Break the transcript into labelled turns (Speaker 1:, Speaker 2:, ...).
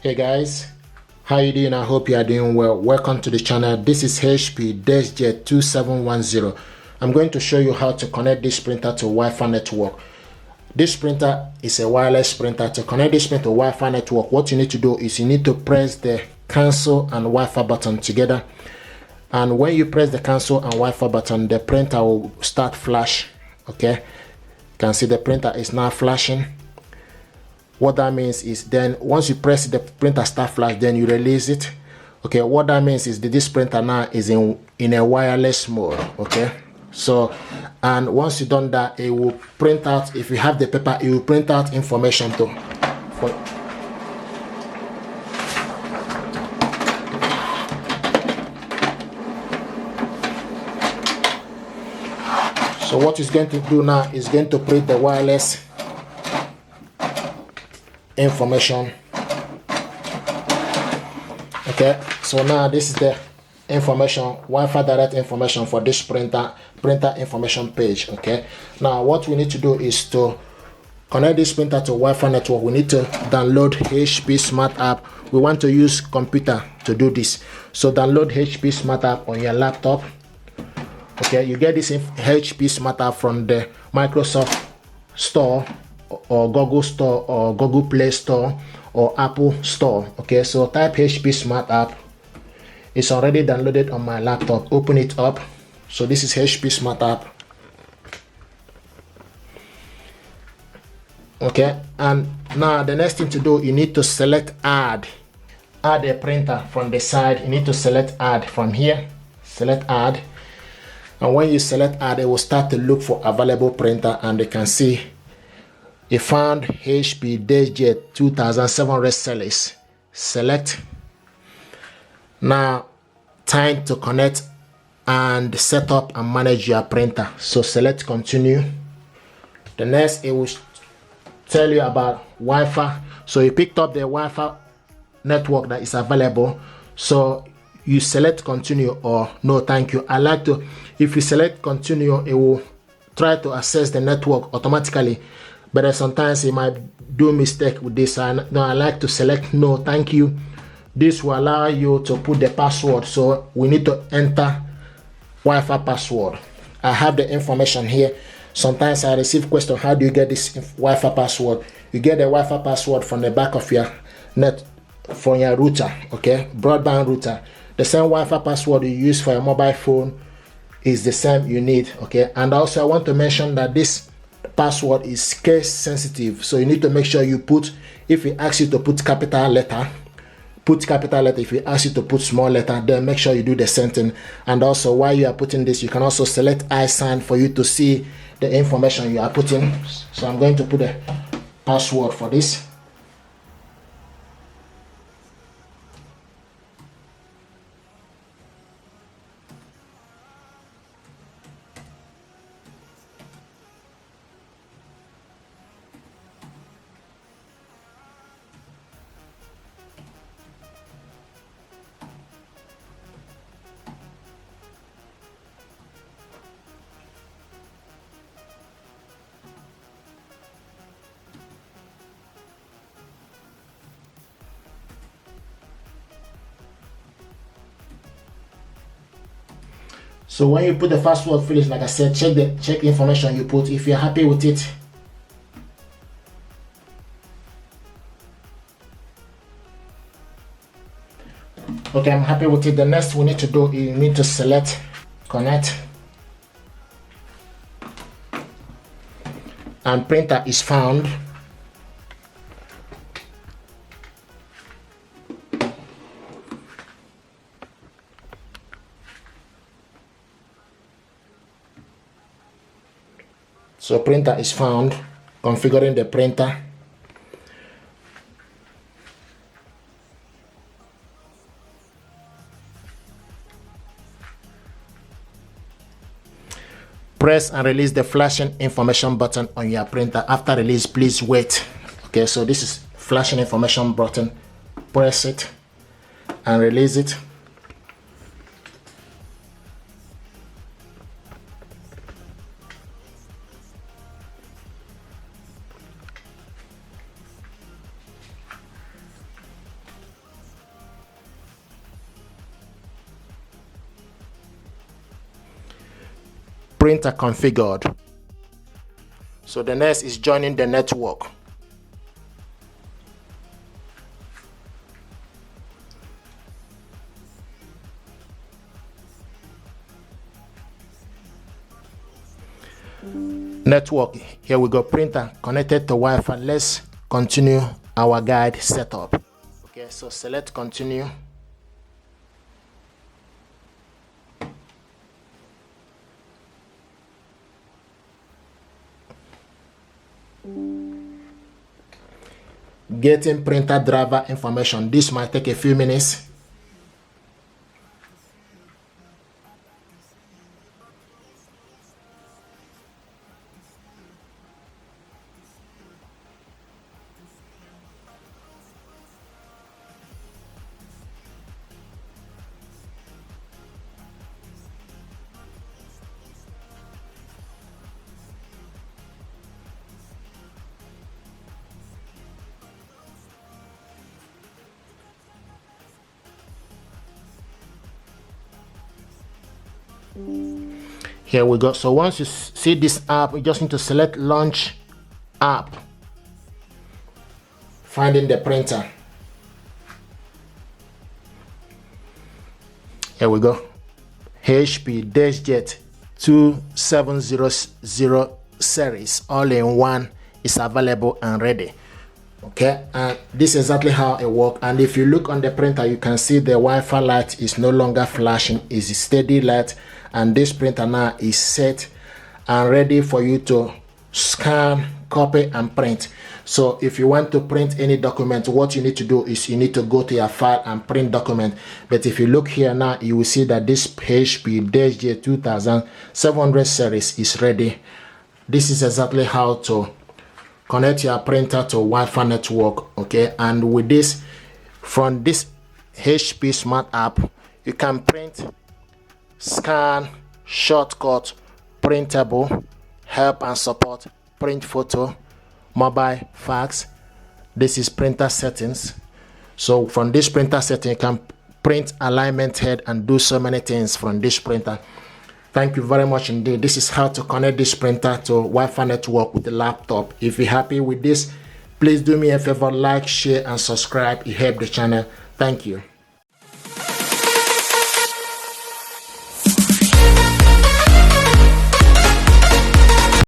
Speaker 1: Hey guys, how you doing? I hope you are doing well. Welcome to the channel. This is HP Deskjet 2710. I'm going to show you how to connect this printer to Wi-Fi network. This printer is a wireless printer. To connect this printer to Wi-Fi network, what you need to do is you need to press the cancel and Wi-Fi button together. And when you press the cancel and Wi-Fi button, the printer will start flash. Okay, you can see the printer is now flashing. What that means is then once you press the printer start flash, then you release it. Okay, what that means is that this printer now is in a wireless mode. Okay, so and once you done that, it will print out. If you have the paper, it will print out information too. So what it's going to do now is going to print the wireless information. Okay, so now this is the information, Wi-Fi direct information for this printer information page. Okay, now what we need to do is to connect this printer to Wi-Fi network. We need to download HP Smart App. We want to use computer to do this, so download HP Smart App on your laptop. Okay, you get this HP Smart App from the Microsoft Store or Google Store or Google Play Store or Apple Store. Okay, so type HP Smart App. It's already downloaded on my laptop. Open it up. So this is HP Smart App. Okay, and now the next thing to do, you need to select add a printer from the side. You need to select add from here. Select add, and when you select add, it will start to look for available printer, and you can see it found HP Deskjet 2700 series. Select. Now time to connect and set up and manage your printer. So select continue. The next, it will tell you about Wi-Fi. So you picked up the Wi-Fi network that is available, so you select continue or no thank you. I like to, if you select continue, it will try to access the network automatically, but sometimes it might do mistake with this. I like to select no thank you. This will allow you to put the password, so we need to enter Wi-Fi password. I have the information here. Sometimes I receive question, how do you get this Wi-Fi password? You get the Wi-Fi password from the back of your net, from your router. Okay, broadband router. The same Wi-Fi password you use for your mobile phone is the same you need. Okay, and also I want to mention that this password is case sensitive, so you need to make sure you put, if it asks you to put capital letter, put capital letter. If it asks you to put small letter, then make sure you do the same thing. And also while you are putting this, you can also select I sign for you to see the information you are putting. So I'm going to put a password for this. So when you put the password finish, like I said, check the information you put. If you're happy with it, okay, I'm happy with it. The next we need to do, you need to select connect, and printer is found. So printer is found. Configuring the printer. Press and release the flashing information button on your printer. After release, please wait. Okay, so this is flashing information button. Press it and release it. printer configured. So the next is joining the network. Network, here we go, printer connected to Wi-Fi. Let's continue our guide setup. Okay, so select continue. Getting printer driver information. This might take a few minutes. Here we go. So once you see this app, you just need to select launch app, finding the printer. Here we go. HP Deskjet 2700 series all in one is available and ready. Okay, and this is exactly how it works. And if you look on the printer, you can see the Wi-Fi light is no longer flashing, it's a steady light, and this printer now is set and ready for you to scan, copy and print. So if you want to print any document, what you need to do is you need to go to your file and print document. But if you look here now, you will see that this HP Deskjet 2700 series is ready. This is exactly how to connect your printer to Wi-Fi network. Okay, and with this, from this HP smart app, you can print, scan, shortcut, printable, help and support, print photo, mobile, fax. This is printer settings. So from this printer setting, you can print alignment head and do so many things from this printer. Thank you very much indeed. This is how to connect this printer to Wi-Fi network with the laptop. If you're happy with this, please do me a favor, like, share and subscribe. It helps the channel. Thank you.